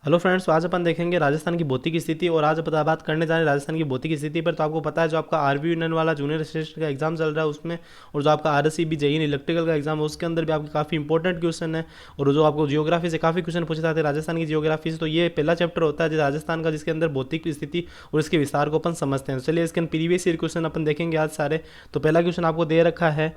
Hello friends, तो आज अपन देखेंगे राजस्थान की भौतिक स्थिति। और आज बात करने जा रहे हैं राजस्थान की भौतिक स्थिति पर। तो आपको पता है जो आपका आरबी यूनियन वाला जूनियर असिस्टेंट का एग्जाम चल रहा है उसमें, और जो आपका आरएससीबी जेईई इलेक्ट्रिकल का एग्जाम है उसके अंदर भी आपके काफ़ी इंपॉर्टेंट क्वेश्चन है। और जो आपको जियोग्राफी से काफ़ी क्वेश्चन पूछे जाते हैं राजस्थान की जियोग्राफी से, तो ये पहला चैप्टर होता है राजस्थान का जिसके अंदर भौतिक स्थिति और इसके विस्तार को अपन समझते हैं। तो चलिए इसके प्रीवियस ईयर क्वेश्चन अपन देखेंगे आज सारे। तो पहला क्वेश्चन आपको दे रखा है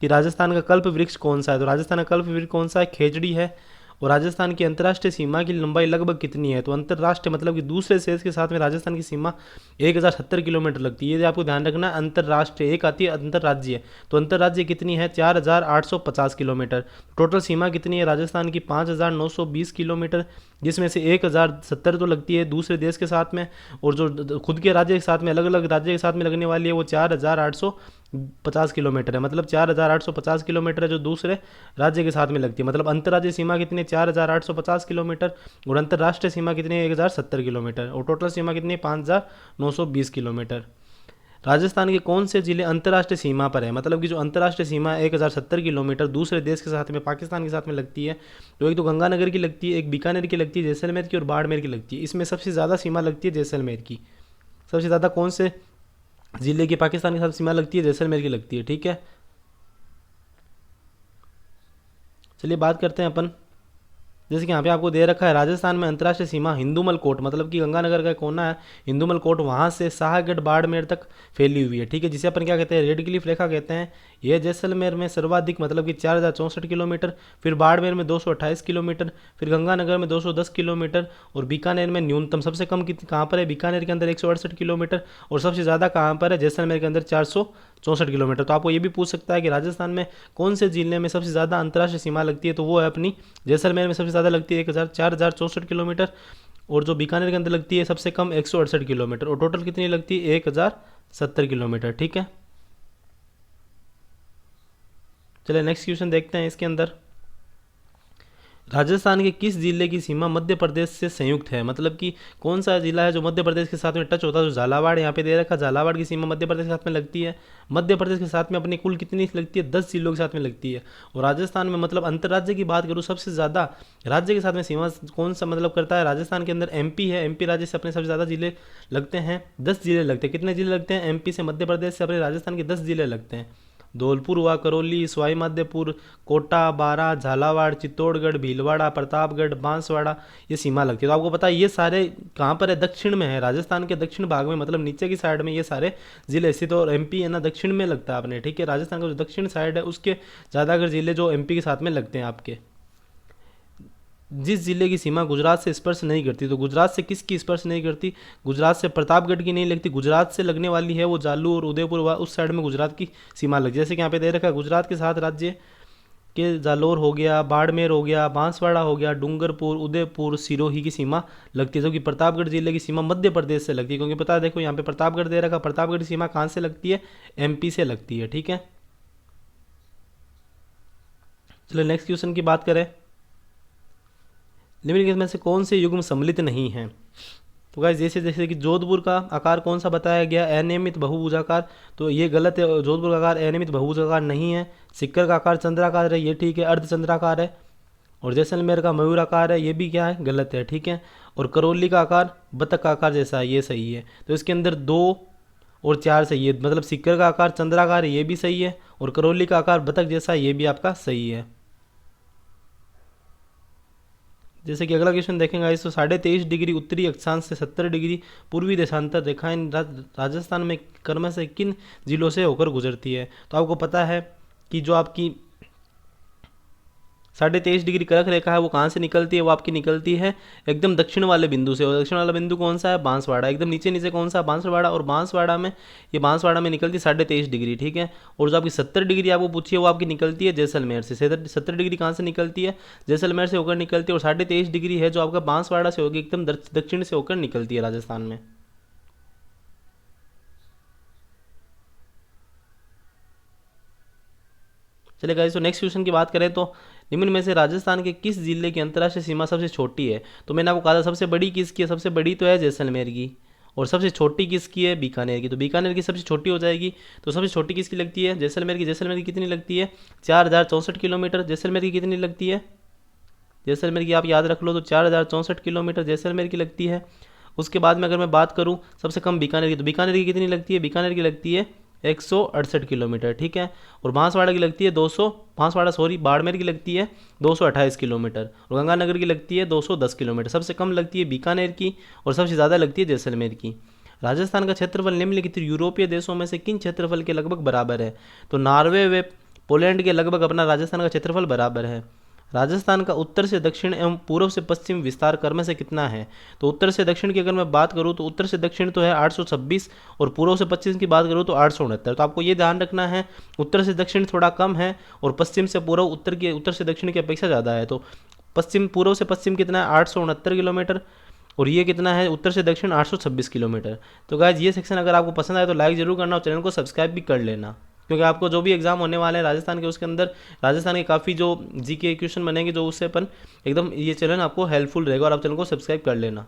कि राजस्थान का कल्प वृक्ष कौन सा है। तो राजस्थान का कल्प वृक्ष कौन सा है? खेजड़ी है। और राजस्थान की अंतर्राष्ट्रीय सीमा की लंबाई लगभग कितनी है? तो अंतर्राष्ट्रीय मतलब कि दूसरे देश के साथ में राजस्थान की सीमा 1070 किलोमीटर लगती है। ये आपको ध्यान रखना। अंतर्राष्ट्रीय एक आती है अंतर्राज्यीय, तो अंतर्राज्यीय कितनी है? 4850 किलोमीटर। टोटल सीमा कितनी है राजस्थान की? 5920 किलोमीटर, जिसमें से 1070 तो लगती है दूसरे देश के साथ में, और जो खुद के राज्य के साथ में अलग अलग राज्य के साथ में लगने वाली है वो 4850 किलोमीटर है। मतलब 4850 किलोमीटर है जो दूसरे राज्य के साथ में लगती है। मतलब अंतर्राज्यीय सीमा कितनी है? 4850 किलोमीटर। और अंतर्राष्ट्रीय सीमा कितनी है? 1070 किलोमीटर। और टोटल सीमा कितनी है? 5920 किलोमीटर। राजस्थान के कौन से जिले अंतर्राष्ट्रीय सीमा पर है? मतलब कि जो अंतर्राष्ट्रीय सीमा है 1070 किलोमीटर दूसरे देश के साथ में, पाकिस्तान के साथ में लगती है, तो एक तो गंगानगर की लगती है, एक बीकानेर की लगती है, जैसलमेर की, और बाड़मेर की लगती है। इसमें सबसे ज़्यादा सीमा लगती है जैसलमेर की। सबसे ज़्यादा कौन से जिले की पाकिस्तान के साथ सीमा लगती है? जैसलमेर की लगती है। ठीक है, चलिए बात करते हैं अपन। जैसे कि यहाँ पे आपको दे रखा है राजस्थान में अंतर्राष्ट्रीय सीमा हिंदूमल कोट, मतलब कि गंगानगर का कोना है हिंदूमल कोट, वहाँ से शाहगढ़ बाड़मेर तक फैली हुई है। ठीक है, जिसे अपन क्या कहते हैं? रेड क्लिफ रेखा कहते हैं। यह जैसलमेर में सर्वाधिक मतलब कि 4064 किलोमीटर, फिर बाड़मेर में 228 किलोमीटर, फिर गंगानगर में 210 किलोमीटर, और बीकानेर में न्यूनतम सबसे कम कितनी कहाँ पर है? बीकानेर के अंदर 168 किलोमीटर, और सबसे ज़्यादा कहाँ पर है? जैसलमेर के अंदर 464 किलोमीटर। तो आपको ये भी पूछ सकता है कि राजस्थान में कौन से जिले में सबसे ज़्यादा अंतर्राष्ट्रीय सीमा लगती है? तो वो है अपनी जैसलमेर में सबसे ज़्यादा लगती है 4064 किलोमीटर, और जो बीकानेर के अंदर लगती है सबसे कम 168 किलोमीटर, और टोटल कितनी लगती है? 1070 किलोमीटर। ठीक है, चलिए नेक्स्ट क्वेश्चन देखते हैं। इसके अंदर राजस्थान के किस जिले की सीमा मध्य प्रदेश से संयुक्त है? मतलब कि कौन सा जिला है जो मध्य प्रदेश के साथ में टच होता है? तो झालावाड़ यहाँ पे दे रखा, झालावाड़ की सीमा मध्य प्रदेश के साथ में लगती है। मध्य प्रदेश के साथ में अपनी कुल कितनी लगती है? 10 जिलों के साथ में लगती है। और राजस्थान में मतलब अंतर्राज्य की बात करूँ, सबसे ज़्यादा राज्य के साथ में सीमा कौन सा मतलब करता है? राजस्थान के अंदर एमपी है। एमपी राज्य से अपने सबसे ज़्यादा जिले लगते हैं, 10 जिले लगते हैं। कितने जिले लगते हैं? एमपी से मध्य प्रदेश से अपने राजस्थान के 10 जिले लगते हैं। धौलपुर हुआ, करौली, सवाई माधोपुर, कोटा, बारां, झालावाड़, चित्तौड़गढ़, भीलवाड़ा, प्रतापगढ़, बांसवाड़ा, ये सीमा लगती है। तो आपको पता है ये सारे कहाँ पर है? दक्षिण में है, राजस्थान के दक्षिण भाग में, मतलब नीचे की साइड में ये सारे जिले स्थित। और एमपी है ना दक्षिण में लगता है अपने। ठीक है, राजस्थान का जो दक्षिण साइड है उसके ज़्यादातर जिले जो एमपी के साथ में लगते हैं आपके। जिस जिले की सीमा गुजरात से स्पर्श नहीं करती, तो गुजरात से किसकी स्पर्श नहीं करती? गुजरात से प्रतापगढ़ की नहीं लगती। गुजरात से लगने वाली है वो जालू और उदयपुर, उस साइड में गुजरात की सीमा लगती है। जैसे कि यहाँ पे दे रखा है गुजरात के 7 राज्य के जालोर हो गया, बाड़मेर हो गया, बांसवाड़ा हो गया, डूंगरपुर, उदयपुर, सिरोही की सीमा लगती है। जबकि प्रतापगढ़ जिले की सीमा मध्य प्रदेश से लगती है, क्योंकि पता है देखो यहाँ पे प्रतापगढ़ दे रखा, प्रतापगढ़ की सीमा कहाँ से लगती है? एमपी से लगती है। ठीक है, चलो नेक्स्ट क्वेश्चन की बात करें। निम्नलिखित में से कौन से युग्म सम्मिलित नहीं है? तो गाइस जैसे जैसे कि जोधपुर का आकार कौन सा बताया गया? अनियमित बहुभुजाकार। तो ये गलत है, जोधपुर का आकार अनियमित बहुभुजाकार नहीं है। सिक्कर का आकार चंद्राकार है, ये ठीक है, अर्धचंद्राकार है। और जैसलमेर का मयूराकार है, ये भी क्या है? गलत है। ठीक है, और करौली का आकार बतख का आकार जैसा है, ये सही है। तो इसके अंदर 2 और 4 सही है। मतलब सिक्कर का आकार चंद्राकार है, ये भी सही है, और करौली का आकार बतख जैसा है, ये भी आपका सही है। जैसे कि अगला क्वेश्चन देखेंगे इस, तो 23.5 डिग्री उत्तरी अक्षांश से 70 डिग्री पूर्वी देशांतर रेखाएं राजस्थान में क्रम से किन जिलों से होकर गुजरती है? तो आपको पता है कि जो आपकी 23.5 डिग्री कर्क रेखा है वो कहाँ से निकलती है? वो आपकी निकलती है एकदम दक्षिण वाले बिंदु से। और दक्षिण वाला बिंदु कौन सा है? बांसवाड़ा। एकदम नीचे नीचे कौन सा? बांसवाड़ा। और बांसवाड़ा में ये बांसवाड़ा में निकलती है 23.5 डिग्री। ठीक है, और जो आपकी 70 डिग्री आपको पूछी है वो आपकी निकलती है जैसलमेर से। 70 डिग्री कहाँ से निकलती है? जैसलमेर से होकर निकलती है। और 23.5 डिग्री है जो आपका बांसवाड़ा से होगी, एकदम दक्षिण से होकर निकलती है राजस्थान में। चलिए गाइस, तो नेक्स्ट क्वेश्चन की बात करें तो निम्न में से राजस्थान के किस जिले की अंतर्राष्ट्रीय सीमा सबसे छोटी है? तो मैंने आपको कहा था सबसे बड़ी किसकी है? सबसे बड़ी तो है जैसलमेर की। और सबसे छोटी किसकी है? बीकानेर की। तो बीकानेर की सबसे छोटी हो जाएगी। तो सबसे छोटी किसकी लगती है? जैसलमेर की। जैसलमेर की कितनी लगती है? 4064 किलोमीटर। जैसलमेर की कितनी लगती है? जैसलमेर की आप याद रख लो तो 4064 किलोमीटर जैसलमेर की लगती है। उसके बाद में अगर मैं बात करूँ सबसे कम बीकानेर की, तो बीकानेर की कितनी लगती है, बीकानेर की लगती है 168 किलोमीटर, ठीक है। और बांसवाड़ा की लगती है 200, बाड़मेर की लगती है 228 किलोमीटर, और गंगानगर की लगती है 210 किलोमीटर। सबसे कम लगती है बीकानेर की और सबसे ज़्यादा लगती है जैसलमेर की। राजस्थान का क्षेत्रफल निम्नलिखित यूरोपीय देशों में से किन क्षेत्रफल के लगभग बराबर है, तो नॉर्वे व पोलैंड के लगभग अपना राजस्थान का क्षेत्रफल बराबर है। राजस्थान का उत्तर से दक्षिण एवं पूर्व से पश्चिम विस्तार क्रम से कितना है, तो उत्तर से दक्षिण की अगर मैं बात करूँ तो उत्तर से दक्षिण तो है 826, और पूर्व से पश्चिम की बात करूँ तो 869। तो आपको ये ध्यान रखना है उत्तर से दक्षिण थोड़ा कम है और पश्चिम से पूर्व उत्तर से दक्षिण की अपेक्षा ज़्यादा है। तो पूर्व से पश्चिम कितना है 869 किलोमीटर, और ये कितना है उत्तर से दक्षिण 826 किलोमीटर। तो गाइज ये सेक्शन अगर आपको पसंद आए तो लाइक जरूर करना और चैनल को सब्सक्राइब भी कर लेना, क्योंकि आपको जो भी एग्जाम होने वाले हैं राजस्थान के उसके अंदर राजस्थान के काफ़ी जो जीके क्वेश्चन बनेंगे जो उससे अपन एकदम ये चैनल आपको हेल्पफुल रहेगा, और आप चैनल को सब्सक्राइब कर लेना।